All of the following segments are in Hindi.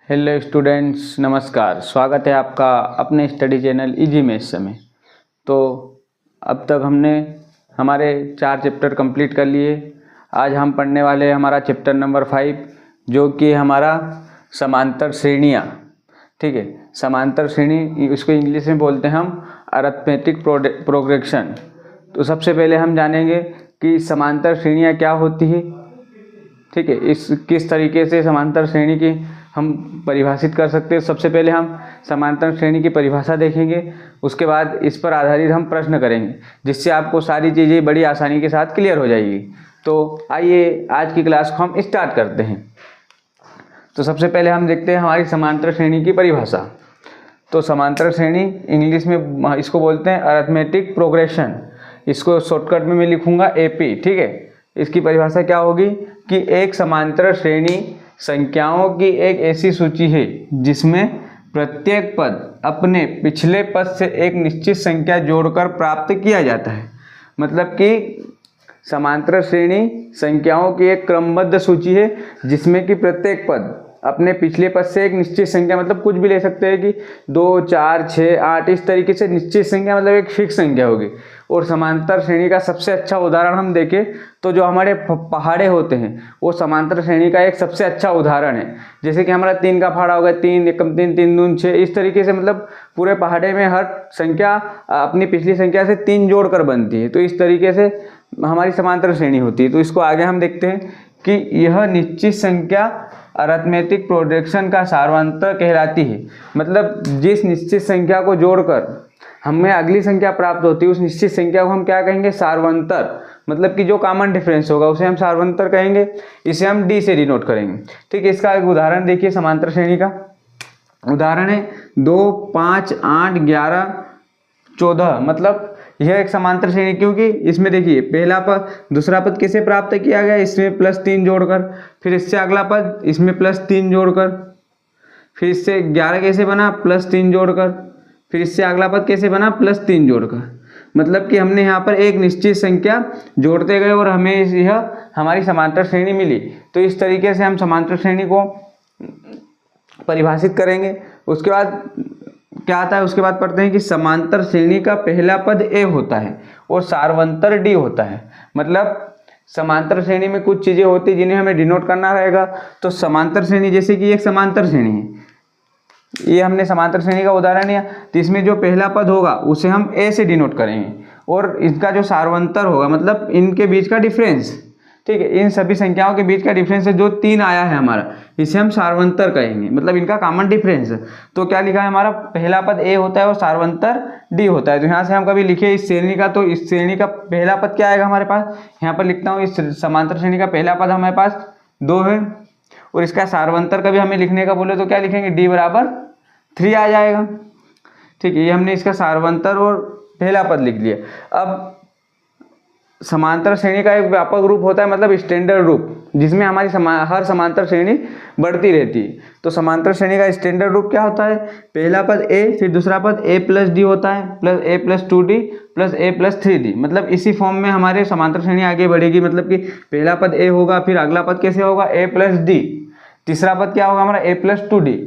हेलो स्टूडेंट्स, नमस्कार। स्वागत है आपका अपने स्टडी चैनल इजी मैथ्स में। तो अब तक हमने हमारे 4 चैप्टर कंप्लीट कर लिए। आज हम पढ़ने वाले हैं हमारा चैप्टर नंबर 5, जो कि हमारा समांतर श्रेणियाँ। ठीक है, समांतर श्रेणी, इसको इंग्लिश में बोलते हैं हम अरिथमेटिक प्रोग्रेशन। तो सबसे पहले हम जानेंगे कि समांतर श्रेणियाँ क्या होती है। ठीक है, इस किस तरीके से समांतर श्रेणी की हम परिभाषित कर सकते हैं। सबसे पहले हम समांतर श्रेणी की परिभाषा देखेंगे, उसके बाद इस पर आधारित हम प्रश्न करेंगे, जिससे आपको सारी चीज़ें बड़ी आसानी के साथ क्लियर हो जाएगी। तो आइए आज की क्लास को हम स्टार्ट करते हैं। तो सबसे पहले हम देखते हैं हमारी समांतर श्रेणी की परिभाषा। तो समांतर श्रेणी इंग्लिश में इसको बोलते हैं अरिथमेटिक प्रोग्रेशन। इसको शॉर्टकट में मैं लिखूंगा AP। ठीक है, इसकी परिभाषा क्या होगी कि एक समांतर श्रेणी संख्याओं की एक ऐसी सूची है जिसमें प्रत्येक पद अपने पिछले पद से एक निश्चित संख्या जोड़कर प्राप्त किया जाता है। मतलब कि समांतर श्रेणी संख्याओं की एक क्रमबद्ध सूची है जिसमें कि प्रत्येक पद अपने पिछले पद से एक निश्चित संख्या, मतलब कुछ भी ले सकते हैं कि 2, 4, 6, 8, इस तरीके से निश्चित संख्या, मतलब एक फिक्स संख्या होगी। और समांतर श्रेणी का सबसे अच्छा उदाहरण हम देखें तो जो हमारे पहाड़े होते हैं वो समांतर श्रेणी का एक सबसे अच्छा उदाहरण है। जैसे कि हमारा 3 का पहाड़ा हो गया, 3 एकम 3, 3 दून 6, इस तरीके से मतलब पूरे पहाड़े में हर संख्या अपनी पिछली संख्या से 3 जोड़कर बनती है। तो इस तरीके से हमारी समांतर श्रेणी होती है। तो इसको आगे हम देखते हैं कि यह निश्चित संख्या अरिथमेटिक प्रोग्रेशन का सारांतर कहलाती है। मतलब जिस निश्चित संख्या को जोड़कर हमें अगली संख्या प्राप्त होती है उस निश्चित संख्या को हम क्या कहेंगे? सारांतर। मतलब कि जो कॉमन डिफरेंस होगा उसे हम सारांतर कहेंगे। इसे हम D से डिनोट करेंगे। ठीक है, इसका एक उदाहरण देखिए। समांतर श्रेणी का उदाहरण है 2, 5, 8, 11, 14। मतलब यह एक समांतर श्रेणी, क्योंकि इसमें देखिए पहला पद दूसरा पद कैसे प्राप्त किया गया? इसमें +3 जोड़कर, फिर इससे अगला पद इसमें +3 जोड़कर, फिर इससे 11 कैसे बना? +3 जोड़कर, फिर इससे अगला पद कैसे बना? +3 जोड़कर। मतलब कि हमने यहाँ पर एक निश्चित संख्या जोड़ते गए और हमें यह हमारी समांतर श्रेणी मिली। तो इस तरीके से हम समांतर श्रेणी को परिभाषित करेंगे। उसके बाद क्या आता है? उसके बाद पढ़ते हैं कि समांतर श्रेणी का पहला पद A होता है और सारांतर D होता है। मतलब समांतर श्रेणी में कुछ चीजें होती हैं जिन्हें हमें डिनोट करना रहेगा। तो समांतर श्रेणी, जैसे कि एक समांतर श्रेणी है, ये हमने समांतर श्रेणी का उदाहरण लिया, तो इसमें जो पहला पद होगा उसे हम A से डिनोट करेंगे और इसका जो सारांतर होगा, मतलब इनके बीच का डिफरेंस, ठीक है, इन सभी संख्याओं के बीच का डिफरेंस है जो 3 आया है हमारा, इसे हम सारांतर कहेंगे। मतलब इनका कॉमन डिफरेंस है। तो क्या लिखा है? हमारा पहला पद A होता है और सारांतर D होता है। तो यहाँ से हम कभी लिखे इस श्रेणी का, तो इस श्रेणी का पहला पद क्या आएगा हमारे पास? यहाँ पर लिखता हूँ, इस समांतर श्रेणी का पहला पद हमारे पास 2 है और इसका सारांतर कभी हमें लिखने का बोले तो क्या लिखेंगे? D बराबर 3 आ जाएगा। ठीक है, ये हमने इसका सारांतर और पहला पद लिख लिया। अब समांतर श्रेणी का एक व्यापक रूप होता है, मतलब स्टैंडर्ड रूप, जिसमें हमारी हर समांतर श्रेणी बढ़ती रहती है। तो समांतर श्रेणी का स्टैंडर्ड रूप क्या होता है? पहला पद A, फिर दूसरा पद A+D होता है, +A+2D +A+3D। मतलब इसी फॉर्म में हमारे समांतर श्रेणी आगे बढ़ेगी। मतलब कि पहला पद A होगा, फिर अगला पद कैसे होगा? A+D, तीसरा पद क्या होगा हमारा? A+2D,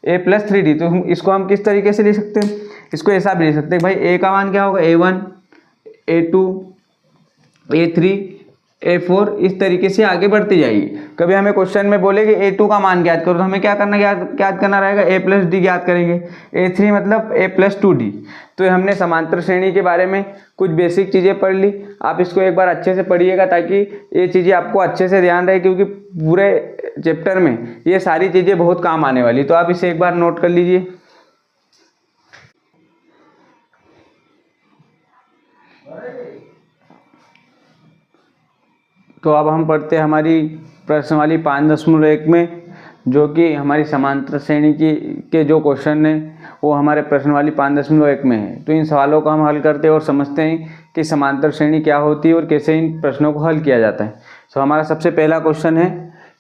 A+3D। तो इसको हम किस तरीके से लिख सकते हैं? इसको ऐसा भी लिख सकते हैं भाई, A का मान क्या होगा? A1, A2, A3, A4, इस तरीके से आगे बढ़ती जाएगी। कभी हमें क्वेश्चन में बोले कि A2 का मान ज्ञात करो, तो हमें क्या करना रहेगा? A+D ज्ञात करेंगे। A3 मतलब A+2D। तो हमने समांतर श्रेणी के बारे में कुछ बेसिक चीज़ें पढ़ ली। आप इसको एक बार अच्छे से पढ़िएगा ताकि ये चीज़ें आपको अच्छे से ध्यान रहे, क्योंकि पूरे चैप्टर में ये सारी चीज़ें बहुत काम आने वाली। तो आप इसे एक बार नोट कर लीजिए। तो अब हम पढ़ते हैं हमारी प्रश्नावली 5.1 में, जो कि हमारी समांतर श्रेणी के जो क्वेश्चन हैं वो हमारे प्रश्नावली 5.1 में है। तो इन सवालों को हम हल करते हैं और समझते हैं कि समांतर श्रेणी क्या होती है और कैसे इन प्रश्नों को हल किया जाता है। तो हमारा सबसे पहला क्वेश्चन है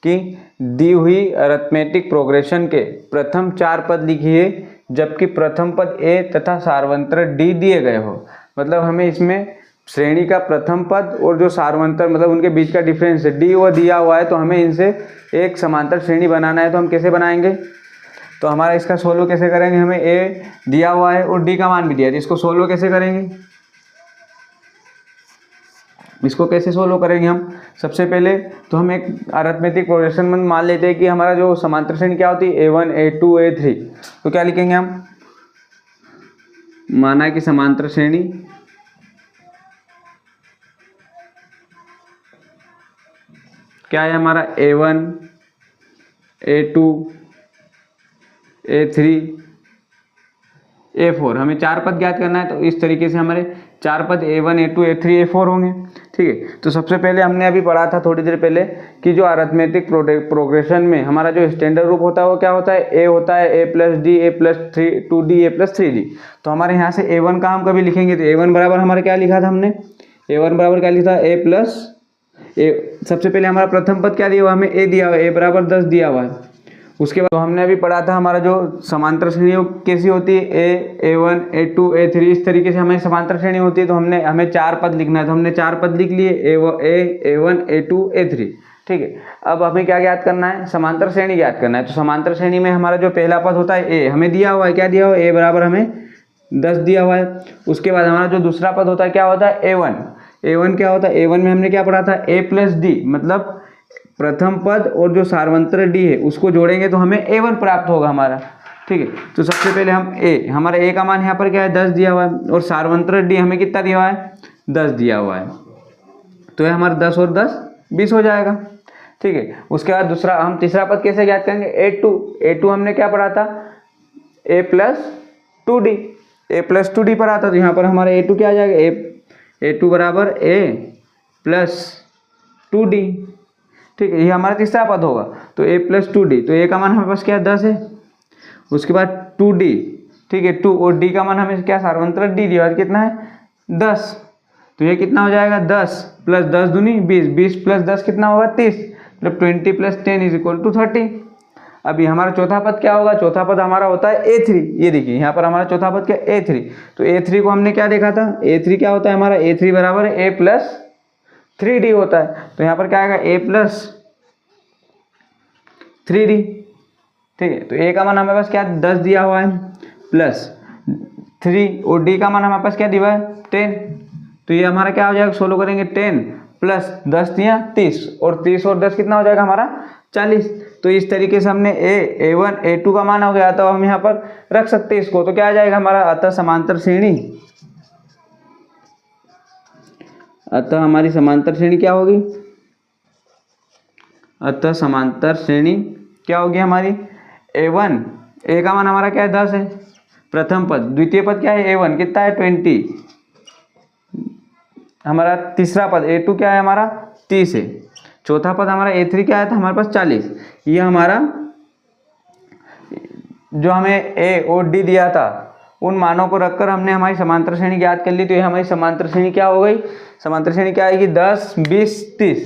कि दी हुई अरिथमेटिक प्रोग्रेशन के प्रथम 4 पद लिखिए जबकि प्रथम पद A तथा सारांतर D दिए गए हो। मतलब हमें इसमें श्रेणी का प्रथम पद और जो सारांतर, मतलब उनके बीच का डिफरेंस है D वो दिया हुआ है, तो हमें इनसे एक समांतर श्रेणी बनाना है। तो हम कैसे बनाएंगे? तो हमारा इसका सोल्व कैसे करेंगे, हमें ए दिया हुआ है और डी का मान भी दिया है, तो इसको सोल्व कैसे करेंगे, इसको कैसे सोल्व करेंगे हम। सबसे पहले तो हम एक अरिथमेटिक प्रोग्रेशन में मान लेते हैं कि हमारा जो समांतर श्रेणी क्या होती है A1 A2 A3, तो क्या लिखेंगे हम, माना कि समांतर श्रेणी क्या है हमारा A1 A2 A3 A4, हमें चार पद ज्ञात करना है। तो इस तरीके से हमारे चार पद A1 A2 A3 A4 होंगे। ठीक है, तो सबसे पहले हमने अभी पढ़ा था थोड़ी देर पहले कि जो अरिथमेटिक प्रोग्रेशन में हमारा जो स्टैंडर्ड रूप होता है वो क्या होता है, A होता है A+D A+2D A+3D। तो हमारे यहाँ से A1 का हम कभी लिखेंगे तो A1 बराबर हमारे क्या लिखा था हमने, A1 बराबर क्या लिखा A+A, सबसे पहले हमारा प्रथम पद क्या दिया हुआ, हमें A दिया हुआ है, A बराबर 10 दिया हुआ है। उसके बाद तो हमने अभी पढ़ा था हमारा जो समांतर श्रेणी कैसी होती है, A1 A2 A3, इस तरीके से हमारी समांतर श्रेणी होती है। तो हमें चार पद लिखना है, तो हमने चार पद लिख लिए A1 A2 A3। ठीक है, अब हमें क्या ज्ञात करना है, समांतर श्रेणी ज्ञात करना है। तो समांतर श्रेणी में हमारा जो पहला पद होता है A, हमें दिया हुआ है, क्या दिया हुआ है, A बराबर हमें 10 दिया हुआ है। उसके बाद हमारा जो दूसरा पद होता है क्या होता है, A1 क्या होता है, A1 में हमने क्या पढ़ा था, A+D, मतलब प्रथम पद और जो सार्वंत्र डी है उसको जोड़ेंगे तो हमें A1 प्राप्त होगा हमारा। ठीक है, तो सबसे पहले हम हमारा A का मान यहाँ पर क्या है, 10 दिया हुआ है, और सार्वंत्र डी हमें कितना दिया हुआ है, 10 दिया हुआ है। तो ये हमारा 10 और 10 20 हो जाएगा। ठीक है, उसके बाद दूसरा हम तीसरा पद कैसे ज्ञात करेंगे, A2 हमने क्या पढ़ा था, A+2D पढ़ा था। तो यहाँ पर हमारा A2 क्या आ जाएगा, A2 बराबर A+2D। ठीक है, ये हमारा तीसरा पद होगा। तो A+2D, तो A का मान हमारे पास क्या है, 10 है। उसके बाद 2D, ठीक है, 2 और D का मान हमें क्या, सार्वंत्र D दिया है, कितना है, 10। तो ये कितना हो जाएगा, 10 + 10 दूनी 20, 20 + 10 कितना होगा, 30, मतलब 20 + 10 = 30। अभी हमारा चौथा पद क्या होगा, चौथा पद हमारा होता है A3। ये देखिए यहाँ पर हमारा चौथा पद क्या, A3। तो A3 को हमने क्या देखा था, A3 क्या होता है हमारा, A3 बराबर A+3D होता है। तो यहाँ पर क्या आएगा, A+3D। ठीक है, तो A का मान हमारे पास क्या 10 दिया हुआ है, +3, और D का मान हमारे पास क्या दिया है, 10। तो ये हमारा क्या हो जाएगा, सोल्व करेंगे, 10 + 10 दिया 30, और 30 और 10 कितना हो जाएगा हमारा, 40। तो इस तरीके से हमने A1 A2 का मान हो गया, तो हम यहाँ पर रख सकते हैं इसको। तो क्या आ जाएगा हमारा, अतः हमारी समांतर श्रेणी क्या होगी, अतः समांतर श्रेणी क्या होगी हमारी, A1, A का मान हमारा क्या है, 10 है, प्रथम पद, द्वितीय पद क्या है, A1 कितना है, 20, हमारा तीसरा पद A2 क्या है हमारा, 30 है, चौथा पद हमारा A3 क्या है था हमारे पास, 40। ये हमारा जो हमें A और D दिया था उन मानों को रखकर हमने हमारी समांतर श्रेणी ज्ञात कर ली। तो ये हमारी समांतर श्रेणी क्या हो गई, समांतर श्रेणी क्या आएगी, 10 20 30।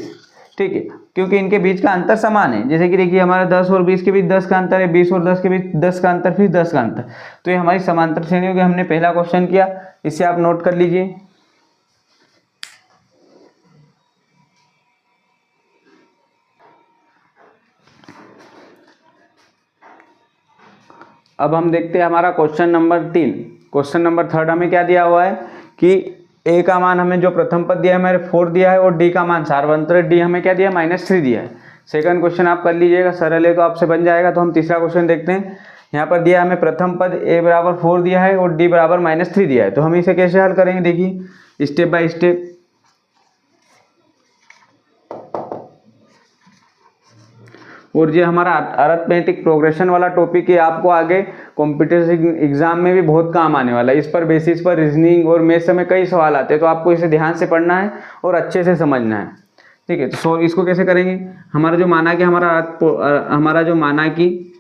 ठीक है, क्योंकि इनके बीच का अंतर समान है। जैसे कि देखिए हमारा 10 और 20 के बीच 10 का अंतर है, 20 और 10 के बीच 10 का अंतर, फिर 10 का अंतर। तो ये हमारी समांतर श्रेणियों के हमने पहला क्वेश्चन किया, इसे आप नोट कर लीजिए। अब हम देखते हैं हमारा क्वेश्चन नंबर 3। क्वेश्चन नंबर 3 हमें क्या दिया हुआ है कि A का मान हमें जो प्रथम पद दिया है हमारे 4 दिया है, और D का मान सार्वंत्र D हमें क्या दिया है, -3 दिया है। सेकंड क्वेश्चन आप कर लीजिएगा, सरल है तो आपसे बन जाएगा। तो हम तीसरा क्वेश्चन देखते हैं। यहाँ पर दिया है हमें प्रथम पद A बराबर 4 दिया है और D बराबर -3 दिया है। तो हम इसे कैसे हल करेंगे, देखिए स्टेप बाय स्टेप। और ये हमारा अरिथमेटिक प्रोग्रेशन वाला टॉपिक है, आपको आगे कॉम्पिटिटिव एग्जाम में भी बहुत काम आने वाला है। इस पर बेसिस पर रीजनिंग और मैथ्स में कई सवाल आते हैं, तो आपको इसे ध्यान से पढ़ना है और अच्छे से समझना है। ठीक है, तो इसको कैसे करेंगे, हमारा जो माना कि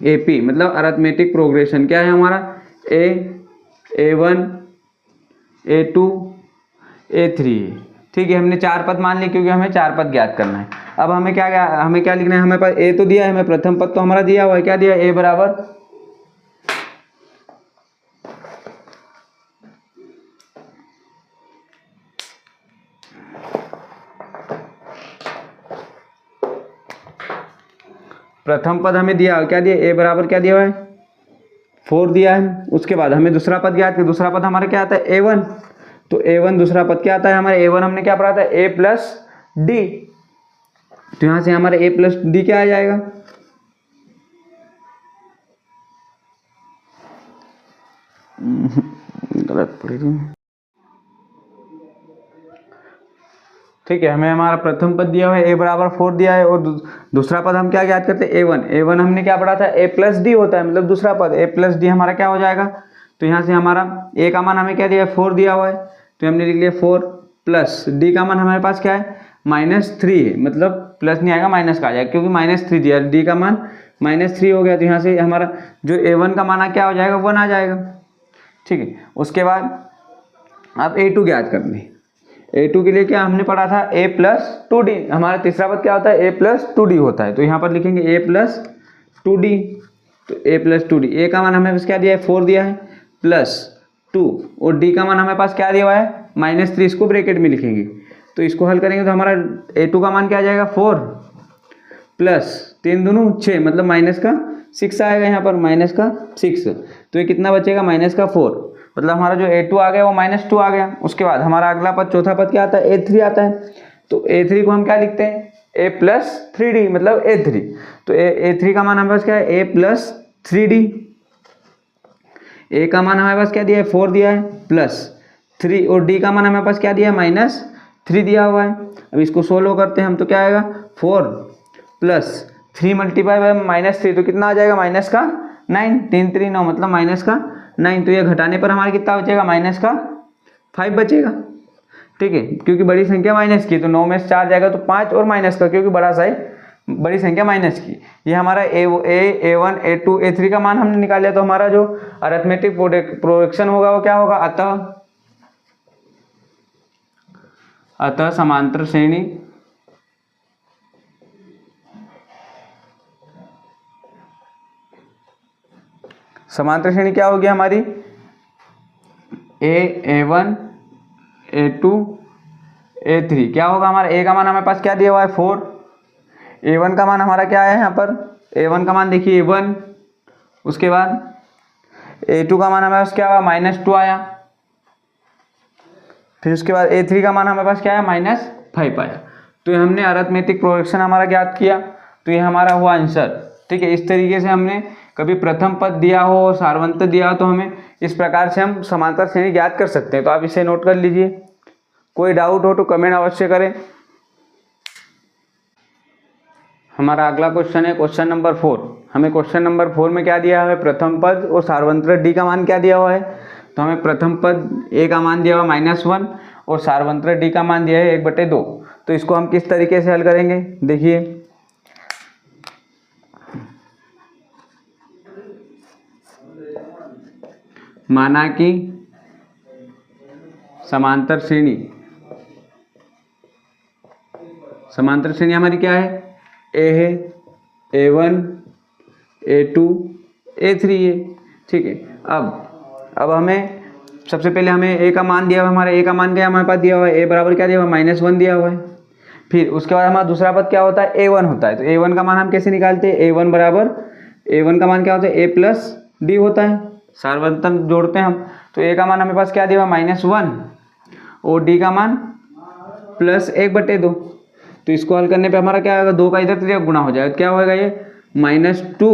AP मतलब अरिथमेटिक प्रोग्रेशन क्या है हमारा, A1 A2 A3। ठीक है, हमने चार पद मान लिए क्योंकि हमें चार पद ज्ञात करना है। अब हमें क्या लिखना है, हमें पास A तो दिया है, हमें प्रथम पद तो हमारा दिया हुआ है, क्या दिया है, A बराबर प्रथम पद हमें दिया, क्या दिया, ए बराबर क्या दिया हुआ है 4 दिया है। उसके बाद हमें दूसरा पद ज्ञात किया, दूसरा पद हमारा क्या आता है a1, तो a1 दूसरा पद क्या आता है हमारे a1 हमने क्या पढ़ा था a प्लस डी, तो यहाँ से हमारा a प्लस डी क्या आ जाएगा, गलत पढ़ी थी, ठीक है। हमें हमारा प्रथम पद दिया हुआ है a बराबर 4 दिया है, और दूसरा पद हम क्या ज्ञात करते हैं a1, a1 हमने क्या पढ़ा था a प्लस डी होता है, मतलब दूसरा पद a प्लस डी हमारा क्या हो जाएगा, तो यहाँ से हमारा a का मान हमें क्या दिया है 4 दिया हुआ है, तो हमने लिख लिया 4 प्लस डी का मान हमारे पास क्या है -3 है, मतलब प्लस नहीं आएगा माइनस का आ जाएगा, क्योंकि -3 दिया, डी का मान -3 हो गया, तो यहाँ से हमारा जो a1 का मान क्या हो जाएगा 1 आ जाएगा, ठीक है। उसके बाद अब a2 ज्ञात करनी है, a2 के लिए क्या हमने पढ़ा था a प्लस 2d, हमारा तीसरा पद क्या होता है a प्लस 2d होता है, तो यहाँ पर लिखेंगे a प्लस 2d, तो a प्लस 2d, a का मान हमें पास क्या दिया है 4 दिया है प्लस 2, और d का मान हमें पास क्या दिया हुआ है -3, इसको ब्रैकेट में लिखेंगे, तो इसको हल करेंगे तो हमारा a2 का मान क्या आ जाएगा 4 प्लस 3 दूनू 6, मतलब माइनस का 6 आएगा, यहाँ पर माइनस का 6, तो ये कितना बचेगा -4, मतलब हमारा जो a2 आ गया वो -2 आ गया। उसके बाद हमारा अगला पद चौथा पद क्या आता है a3 आता है, तो a3 को हम क्या लिखते हैं a प्लस 3d, मतलब a3, तो a3 का मान हमारे पास क्या है a प्लस 3d, a का मान हमारे पास क्या दिया है 4 दिया है प्लस 3, और d का मान हमारे पास क्या दिया है -3 दिया हुआ है। अब इसको सोल्व करते हैं हम, तो क्या आएगा 4 प्लस 3 मल्टीप्लाई बाय -3, तो कितना आ जाएगा माइनस का 9, 3 3 9, मतलब माइनस का 9, तो ये घटाने पर हमारा कितना बचेगा -5 बचेगा, ठीक है, क्योंकि बड़ी संख्या माइनस की, तो 9 में से 4 जाएगा तो 5 और माइनस का, क्योंकि बड़ा सा है बड़ी संख्या माइनस की। ये हमारा a1 a2 a3 का मान हमने निकाल लिया, तो हमारा जो अरिथमेटिक प्रोडक्शन होगा वो क्या होगा, अतः समांतर श्रेणी क्या होगी हमारी a1 a2 a3, क्या होगा हमारा a का मान हमारे पास क्या दिया हुआ है 4, a1 का मान हमारा क्या है यहाँ पर, a1 का मान देखिए 1, उसके बाद a2 का मान हमारे पास क्या हुआ -2 आया, फिर उसके बाद a3 का मान हमारे पास क्या है -5 आया, तो ये हमने अरिथमेटिक प्रोडक्शन हमारा ज्ञात किया, तो ये हमारा हुआ आंसर, ठीक है। इस तरीके से हमने कभी प्रथम पद दिया हो और सारवंत दिया हो, तो हमें इस प्रकार से हम समांतर श्रेणी ज्ञात कर सकते हैं, तो आप इसे नोट कर लीजिए, कोई डाउट हो तो कमेंट अवश्य करें। हमारा अगला क्वेश्चन है क्वेश्चन नंबर 4, हमें क्वेश्चन नंबर 4 में क्या दिया है प्रथम पद और सार्वंत्र डी का मान क्या दिया हुआ है, तो हमें प्रथम पद a का मान दिया हुआ -1 और सार्वंत्र डी का मान दिया है 1/2, तो इसको हम किस तरीके से हल करेंगे, देखिए माना कि समांतर श्रेणी हमारी क्या है a है a1 a2 a3 है, ठीक है। अब हमें सबसे पहले हमें a का मान दिया हुआ है, हमारा a का मान क्या हमारे पास दिया हुआ है, a बराबर क्या दिया हुआ है -1 दिया हुआ है, फिर उसके बाद हमारा दूसरा पद क्या होता है a1 होता है, तो a1 का मान हम कैसे निकालते हैं, a1 बराबर a1 का मान क्या होता है a प्लस डी होता है, सार्वंतन जोड़ते हैं हम, तो a का मान हमें पास क्या दिया हुआ -1 और d का मान +1/2, तो इसको हल करने पे हमारा क्या आएगा, 2 का इधर तिरक गुना हो जाएगा, क्या होगा ये -2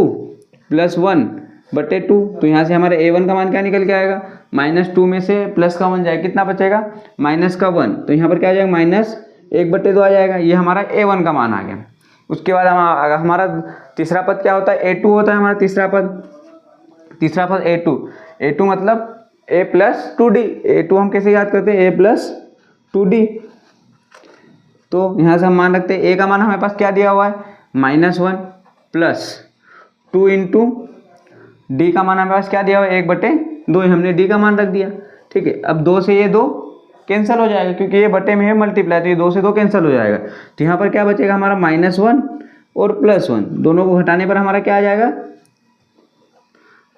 + 1/2, तो यहाँ से हमारे a1 का मान क्या निकल के आएगा, -2 में से प्लस का 1 जाएगा, कितना बचेगा -1, तो यहाँ पर क्या आ जाएगा -1/2 आ जाएगा, ये हमारा a1 का मान आ गया। उसके बाद हमारा तीसरा पद क्या होता है, a2 होता है हमारा तीसरा पद a2 मतलब a प्लस 2d, a2 हम कैसे याद करते हैं a प्लस 2d, तो यहाँ से हम मान रखते हैं a का मान हमारे पास क्या दिया हुआ है -1 प्लस 2 इंटू d का मान हमारे पास क्या दिया हुआ है 1/2, हमने d का मान रख दिया, ठीक है। अब 2 से ये 2 कैंसिल हो जाएगा, क्योंकि ये बटे में है मल्टीप्लाई, तो ये 2 से 2 कैंसिल हो जाएगा, तो यहाँ पर क्या बचेगा हमारा -1 और +1, दोनों को घटाने पर हमारा क्या आ जाएगा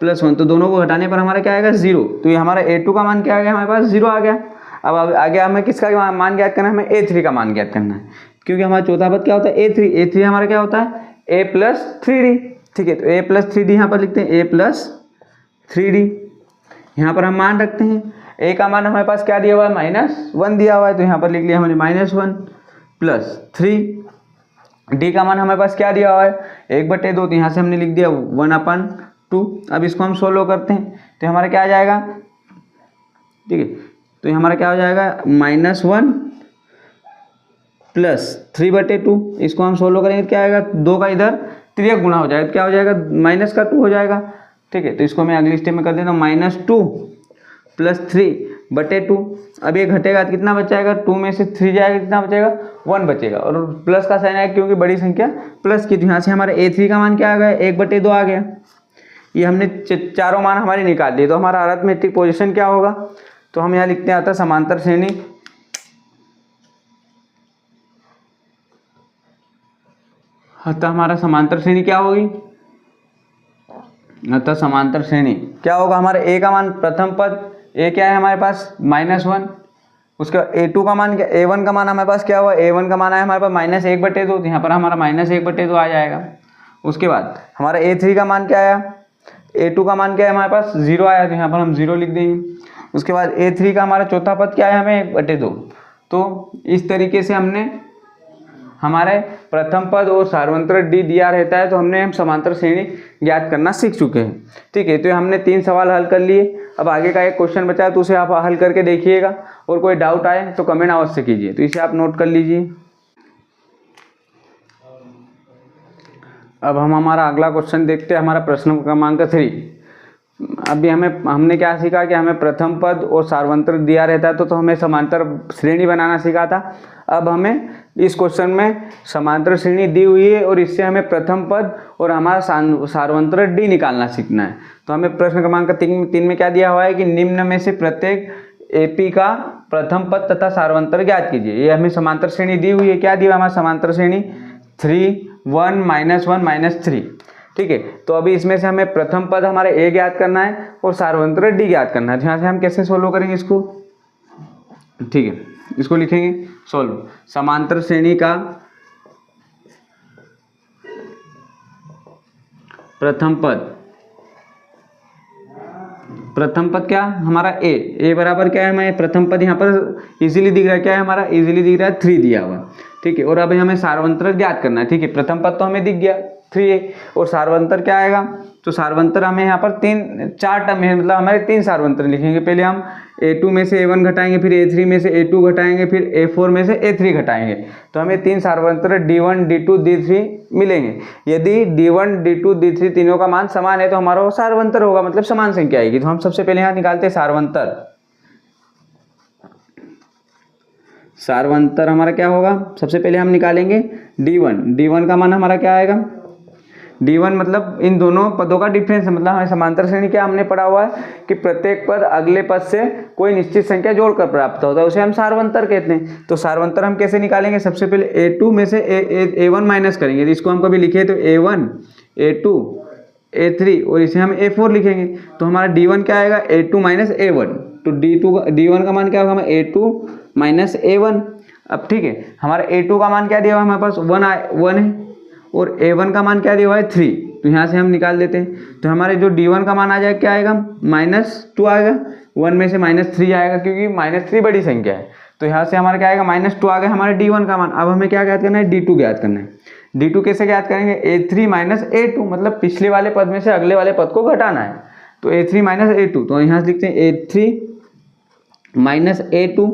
+1, तो दोनों को घटाने पर हमारा क्या आएगा 0, तो ये हमारा a2 का मान क्या आ गया हमारे पास 0 आ गया। अब आगे हमें किसका मान ज्ञात करना है, हमें a3 का मान ज्ञात करना है, क्योंकि हमारा चौथा पद क्या होता है a3 हमारा क्या होता है a प्लस 3d। ठीक है, तो a प्लस 3d यहाँ पर लिखते हैं, a प्लस 3d। यहाँ पर हम मान रखते हैं, a का मान हमारे पास क्या दिया हुआ है, -1 दिया हुआ है, तो यहाँ पर लिख लिया हमने -1 प्लस 3। d का मान हमारे पास क्या दिया हुआ है, 1/2, तो यहाँ से हमने लिख दिया 1/2। अब इसको हम सोल्व करते हैं तो हमारा क्या आ जाएगा, ठीक है, तो ये हमारा क्या हो जाएगा, -1 प्लस 3/2। इसको हम सोल्व करेंगे तो क्या आएगा, 2 का इधर तिर्यक गुणा हो जाएगा, तो क्या हो जाएगा, -2 हो जाएगा। ठीक है, तो इसको मैं अगली स्टेप में कर देता हूँ, -2 प्लस 3/2। अब ये घटेगा तो कितना बचाएगा, 2 में से 3 जाएगा, कितना बचेगा, 1 बचेगा, और प्लस का साइन आएगा क्योंकि बड़ी संख्या प्लस की। तो यहाँ से हमारा a3 का मान क्या आ गया, 1/2 आ गया। ये हमने चारों मान हमारे निकाल दिए। तो हमारा अरिथमेटिक पोजीशन क्या होगा, तो हम यहाँ लिखते हैं अतः समांतर श्रेणी, अतः हमारा समांतर श्रेणी क्या होगी, अतः समांतर श्रेणी क्या होगा, हमारे a का मान प्रथम पद, a क्या है हमारे पास -1, उसका a2 का मान क्या, a1 का मान हमारे पास क्या हुआ, a1 का मान है हमारे पास -1/2, तो यहाँ पर हमारा -1/2 आ जाएगा। उसके बाद हमारा a3 का मान क्या आया, a2 का मान क्या है हमारे पास 0 आया, तो यहाँ पर हम 0 लिख देंगे। उसके बाद a3 का हमारा चौथा पद क्या है, हमें 1/2। तो इस तरीके से हमने हमारे प्रथम पद और सार्वंत्र d दिया रहता है, तो हमने हम समांतर श्रेणी ज्ञात करना सीख चुके हैं। ठीक है, तो हमने 3 सवाल हल कर लिए। अब आगे का एक क्वेश्चन बचा है, तो उसे आप हल करके देखिएगा, और कोई डाउट आए तो कमेंट अवश्य कीजिए। तो इसे आप नोट कर लीजिए। अब हम हमारा अगला क्वेश्चन देखते हैं, हमारा प्रश्न क्रमांक 3। अभी हमने क्या सीखा कि हमें प्रथम पद और सार्वंत्र दिया रहता है, तो हमें समांतर श्रेणी बनाना सीखा था। अब हमें इस क्वेश्चन में समांतर श्रेणी दी हुई है, और इससे हमें प्रथम पद और हमारा सार्वंत्र d निकालना सीखना है। तो हमें प्रश्न क्रमांक 3 में क्या दिया हुआ है कि निम्न में से प्रत्येक AP का प्रथम पद तथा सार्वंत्र ज्ञात कीजिए। ये हमें समांतर श्रेणी दी हुई है, क्या दी हुआ है हमारा समांतर श्रेणी 3 1 -1 -3। ठीक है, तो अभी इसमें से हमें प्रथम पद हमारे a ज्ञात करना है और सार्वंत्र d ज्ञात करना है। यहाँ से हम कैसे सोल्व करेंगे इसको, ठीक है, इसको लिखेंगे सोल्व, समांतर श्रेणी का प्रथम पद क्या हमारा a बराबर क्या है, हमें प्रथम पद यहाँ पर इजीली दिख रहा है, क्या है हमारा इजीली दिख रहा है 3 दिया हुआ। ठीक है, और अभी हमें सार्वंत्र ज्ञात करना है। ठीक है, प्रथम पद तो हमें दिख गया 3 है, और सार्वंत्र क्या आएगा, तो सार्वंत्र हमें यहाँ पर 4 टर्म है, मतलब हमारे 3 सार्वंत्र लिखेंगे। पहले हम a2 में से a1 घटाएंगे, फिर a3 में से a2 घटाएंगे, फिर a4 में से a3 घटाएंगे, तो हमें 3 सार्वंत्र d1 d2 d3 मिलेंगे। यदि d1 d2 d3 तीनों का मान समान है तो हमारा वो सार्वंत्र होगा, मतलब समान संख्या आएगी। तो हम सबसे पहले यहाँ निकालते हैं सार्वंत्र हमारा क्या होगा, सबसे पहले हम निकालेंगे d1 का मान हमारा क्या आएगा, d1 मतलब इन दोनों पदों का डिफरेंस है। मतलब हमें समांतर श्रेणी क्या हमने पढ़ा हुआ है कि प्रत्येक पद अगले पद से कोई निश्चित संख्या जोड़कर प्राप्त होता है, उसे हम सार्वंत्र कहते हैं। तो सार्वंत्र हम कैसे निकालेंगे, सबसे पहले a2 में से a1 माइनस करेंगे, तो इसको हम कभी लिखे तो a1 a2 a3 और इसे हम a4 लिखेंगे, तो हमारा d1 क्या आएगा, a2 माइनस a1। तो d1 का मान क्या होगा, हमें a2 माइनस a1। अब ठीक है, हमारा a2 का मान क्या दिया हुआ हमारे पास 1 है, और a1 का मान क्या दिया हुआ है 3, तो यहाँ से हम निकाल देते हैं। तो हमारे जो d1 का मान आ जाएगा क्या आएगा, -2 आएगा, 1 में से -3 आएगा, क्योंकि -3 बड़ी संख्या है। तो यहाँ से हमारा क्या आएगा, -2 आ गया हमारे d1 का मान। अब हमें क्या ज्ञात करना है, d2 ज्ञात करना है। d2 कैसे ज्ञात करेंगे, a3 माइनस a2, मतलब पिछले वाले पद में से अगले वाले पद को घटाना है। तो a3 माइनस a2, तो यहाँ से लिखते हैं a3 माइनस a2।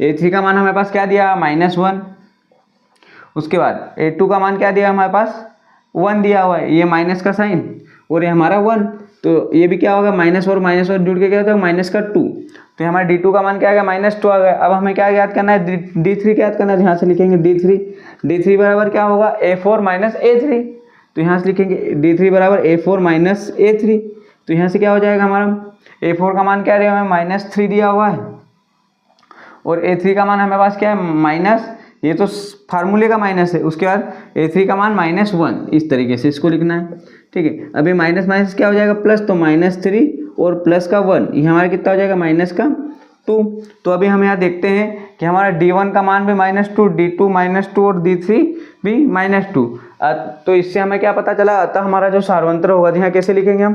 a3 का मान हमारे पास क्या दिया, -1। उसके बाद a2 का मान क्या दिया हमारे पास, 1 दिया हुआ है, ये माइनस का साइन और ये हमारा 1, तो ये भी क्या होगा, माइनस और जुड़ के क्या होता है, -2। तो हमारा d2 का मान क्या आ गया, -2 आ गया। अब हमें क्या ज्ञात करना है, d3 ज्ञात करना है। तो यहाँ से लिखेंगे d3 बराबर क्या होगा, a4 माइनस a3। तो यहाँ से लिखेंगे d3 बराबर a4 माइनस a3। तो यहाँ से क्या हो जाएगा, हमारा a4 का मान क्या दिया हमें, -3 दिया हुआ है, और a3 का मान हमारे पास क्या है, माइनस, ये तो फार्मूले का माइनस है। उसके बाद a3 का मान -1, इस तरीके से इसको लिखना है। ठीक है, अभी माइनस माइनस क्या हो जाएगा, प्लस, तो -3 और प्लस का 1, ये हमारा कितना हो जाएगा, -2। तो अभी हम यहाँ देखते हैं कि हमारा d1 का मान भी -2, d2 -2 और d3 भी -2। तो इससे हमें क्या पता चला, अतः हमारा जो सार्वंतर होगा, यहाँ कैसे लिखेंगे हम,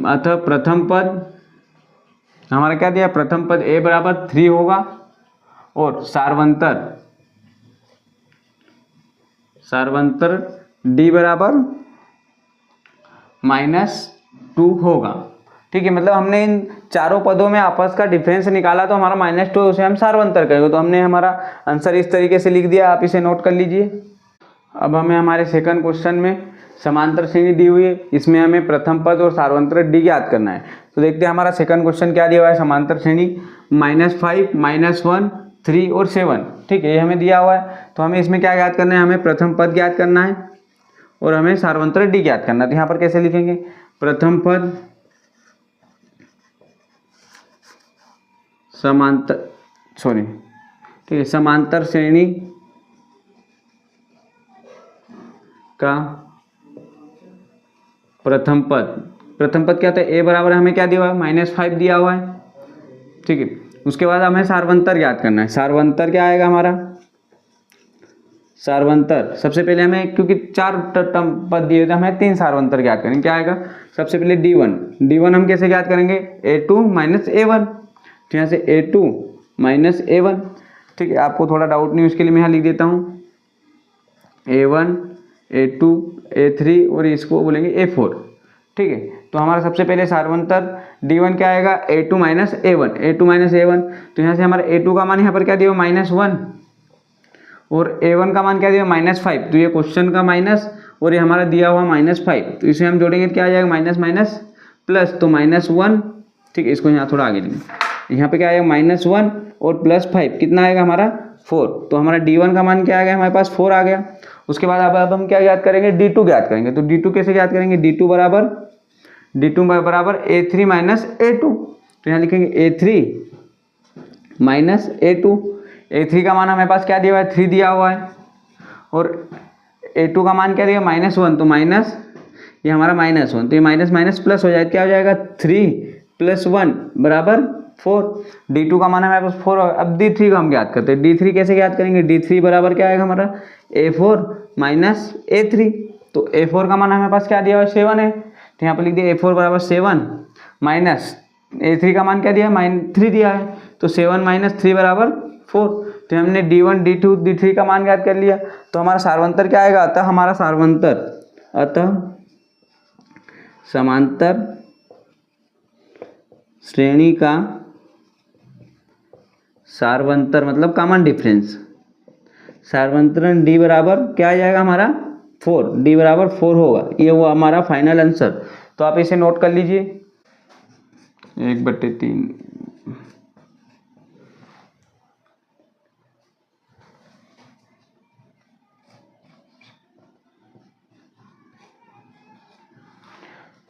अतः प्रथम पद हमारा क्या दिया, प्रथम पद a बराबर 3 होगा और सार्वंतर d बराबर -2 होगा। ठीक है, मतलब हमने इन चारों पदों में आपस का डिफरेंस निकाला तो हमारा -2 है, उसे हम सार्वंतर कहेंगे। तो हमने हमारा आंसर इस तरीके से लिख दिया, आप इसे नोट कर लीजिए। अब हमें हमारे सेकंड क्वेश्चन में समांतर श्रेणी दी हुई है, इसमें हमें प्रथम पद और सार्वंतर डी ज्ञात करना है। तो देखते हैं हमारा सेकंड क्वेश्चन क्या दिया हुआ है। समांतर श्रेणी -5, -1, 3 और 7, ठीक है, ये हमें दिया हुआ है। तो हमें इसमें क्या ज्ञात करना है, हमें प्रथम पद ज्ञात करना है और हमें सार्वंतर डी ज्ञात करना है। तो यहाँ पर कैसे लिखेंगे, प्रथम पद समांतर श्रेणी का प्रथम पद क्या था, a बराबर हमें क्या दिया हुआ है, -5 दिया हुआ है। ठीक है, उसके बाद हमें सार्वंतर ज्ञात करना है। सार्वंतर क्या आएगा हमारा, सार्वंतर सबसे पहले हमें, क्योंकि 4 पद दिए हुए थे, हमें 3 सार्वंतर ज्ञात करेंगे। क्या आएगा, सबसे पहले d1 हम कैसे ज्ञात करेंगे, a2 - a1। तो यहाँ से a2 - a1। ठीक है, आपको थोड़ा डाउट नहीं, उसके लिए मैं यहाँ लिख देता हूँ a1, a2, a3 और इसको बोलेंगे a4। ठीक है, तो हमारा सबसे पहले सार्वंतर d1 क्या आएगा, a2 - a1। तो यहाँ से हमारा a2 का मान यहाँ पर क्या दिया, -1 और a1 का मान क्या दिया, -5। तो ये क्वेश्चन का माइनस और ये हमारा दिया हुआ -5, तो इसे हम जोड़ेंगे तो क्या आ जाएगा, माइनस माइनस प्लस, तो -1। ठीक है, इसको यहाँ थोड़ा आगे लेंगे, यहाँ पे क्या आएगा, -1 और +5 कितना आएगा हमारा 4। तो हमारा d1 का मान क्या आ गया, हमारे पास 4 आ गया। उसके बाद अब हम क्या ज्ञात करेंगे, d2 ज्ञात करेंगे। तो d2 कैसे ज्ञात करेंगे, d2 बराबर a3 - a2। तो यहाँ लिखेंगे a3 - a2। a3 का मान हमारे पास क्या दिया हुआ है, 3 दिया हुआ है और a2 का मान क्या दिया, -1। तो माइनस, ये हमारा -1, तो ये माइनस माइनस प्लस हो जाए, क्या हो जाएगा, 3 + 1 बराबर 4। d2 का मान हमारे पास 4। अब d3 का हम ज्ञात करते हैं। d3 कैसे ज्ञात करेंगे, d3 बराबर क्या आएगा हमारा, a4 - a3। तो a4 का मान हमारे पास क्या दिया हुआ है, 7 है। तो यहाँ पर लिख दिया a4 बराबर 7 माइनस a3 का मान क्या दिया, -3 दिया है। तो 7 - 3 बराबर 4। तो हमने d1, d2, d3 का मान ज्ञात कर लिया। तो हमारा सार्वंतर क्या आएगा, अतः हमारा समांतर श्रेणी का सार्वंतर मतलब कॉमन डिफरेंस, सार्वंतरण d बराबर क्या आ जाएगा हमारा 4, d बराबर 4 होगा। ये वो हमारा फाइनल आंसर। तो आप इसे नोट कर लीजिए, 1/3।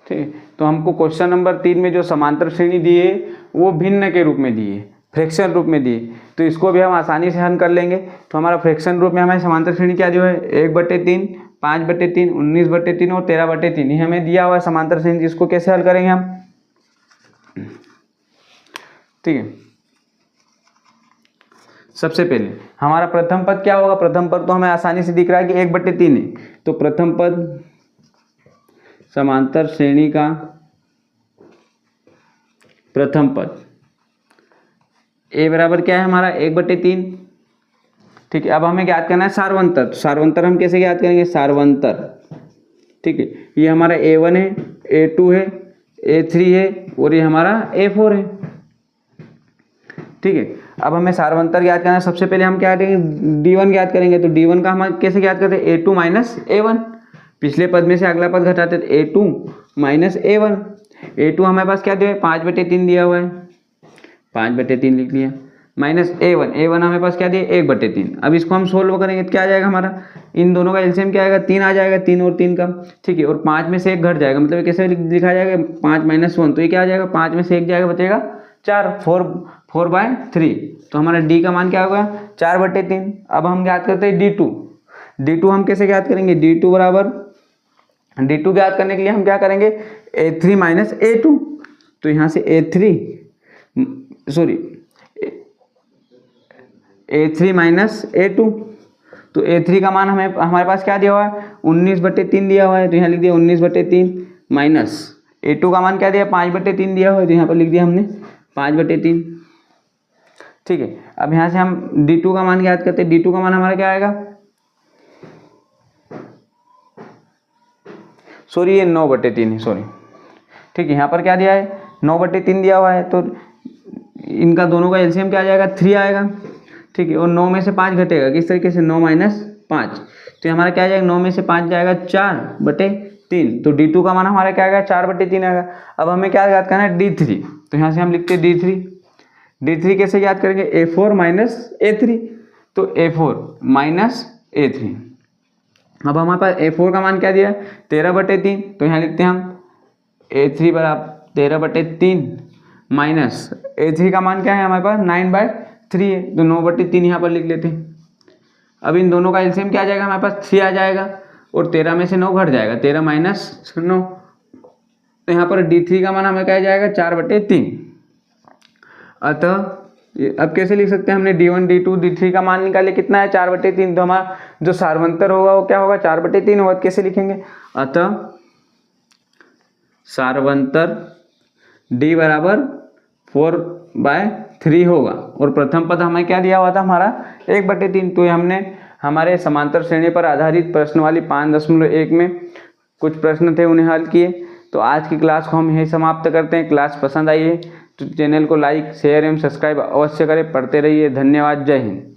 ठीक, तो हमको क्वेश्चन नंबर 3 में जो समांतर श्रेणी दी है वो भिन्न के रूप में दी है, फ्रैक्शन रूप में दी है। तो इसको भी हम आसानी से हल कर लेंगे। तो हमारा फ्रैक्शन रूप में हमें समांतर श्रेणी क्या दिया है, 1/3, 5/3, 19/3 और 13/3। ये हमें दिया हुआ है समांतर श्रेणी। इसको कैसे हल करेंगे हम, ठीक है, सबसे पहले हमारा प्रथम पद क्या होगा, प्रथम पद तो हमें आसानी से दिख रहा है कि 1/3 है। तो प्रथम पद समांतर श्रेणी का प्रथम पद a बराबर क्या है हमारा, 1/3। ठीक है, अब हमें ज्ञात करना है सार्वंतर। तो सार्वंतर हम कैसे ज्ञात करेंगे, सार्वंतर, ठीक है, ये हमारा a1 है, a2 है, a3 है और ये हमारा a4 है। ठीक है, अब हमें सार्वंतर ज्ञात करना है। सबसे पहले हम क्या करेंगे, d1 ज्ञात करेंगे। तो d1 का हम कैसे ज्ञात करते हैं, a2 - a1। पिछले पद में से अगला पद घटाते तो a2 - a1। a2 हमारे पास क्या दिया है, 5/3 दिया हुआ है, 5/3 लिख लिया, माइनस a1 हमारे पास क्या दिया, 1/3। अब इसको हम सोल्व करेंगे तो क्या आ जाएगा हमारा, इन दोनों का एलसीएम क्या आएगा, 3 आ जाएगा, 3 और 3 का। ठीक है, और 5 में से 1 घट जाएगा, मतलब कैसे लिखा जाएगा, 5 - 1। तो ये क्या आ जाएगा, 5 में से 1 जाएगा, बचेगा 4, 4/3। तो हमारा d का मान क्या होगा, 4/3। अब हम ज्ञात करते हैं d2 हम कैसे ज्ञात करेंगे, d2 ज्ञात करने के लिए हम क्या करेंगे, a3 - a2। तो यहाँ से A3 माइनस A2। तो A3 का मान हमें हमारे पास क्या दिया हुआ है 19/3 दिया हुआ है, तो यहाँ लिख दिया 19/3 माइनस A2 का मान क्या दिया 5/3 दिया हुआ है, तो यहाँ पर लिख दिया हमने 5/3। ठीक है, अब यहाँ से हम D2 का मान याद करते हैं। D2 का मान हमारा क्या आएगा, सॉरी ये 9/3 है, सॉरी। ठीक है, यहाँ पर क्या दिया है 9/3 दिया हुआ है, तो इनका दोनों का एलसीएम क्या आ जाएगा 3 आएगा। ठीक है, और 9 में से 5 घटेगा किस तरीके से 9 माइनस 5, तो हमारा क्या आ जाएगा 9 में से 5 जाएगा 4/3, तो D2 का मान हमारा क्या आएगा 4/3 आएगा। अब हमें क्या याद करना है D3, तो यहाँ से हम लिखते हैं D3 कैसे याद करेंगे A4 माइनस A3, तो A4 माइनस A3। अब हमारे पास A4 का मान क्या दिया है 13/3, तो यहाँ लिखते हैं हम A3 बराबर 13/3 माइनस A3 का मान क्या है हमारे पास 9/3 है, तो 9/3 यहाँ पर लिख लेते हैं। अब इन दोनों का एलसीएम क्या आ जाएगा हमारे पास 3 आ जाएगा, और 13 में से 9 घट जाएगा, 13 माइनस 9, तो यहाँ पर D3 का मान हमें क्या आ जाएगा 4/3। अतः अब कैसे लिख सकते हैं, हमने D1 D2 D3 का मान निकाले कितना है 4/3, तो हमारा जो सार्वंतर होगा वो क्या होगा 4/3 होगा। कैसे लिखेंगे, अतः सार्वंतर D बराबर 4/3 होगा, और प्रथम पद हमें क्या दिया हुआ था हमारा 1/3। तो हमने हमारे समांतर श्रेणी पर आधारित प्रश्न वाली 5.1 में कुछ प्रश्न थे उन्हें हल किए। तो आज की क्लास को हम यही समाप्त करते हैं। क्लास पसंद आई है तो चैनल को लाइक शेयर एवं सब्सक्राइब अवश्य करें। पढ़ते रहिए। धन्यवाद। जय हिंद।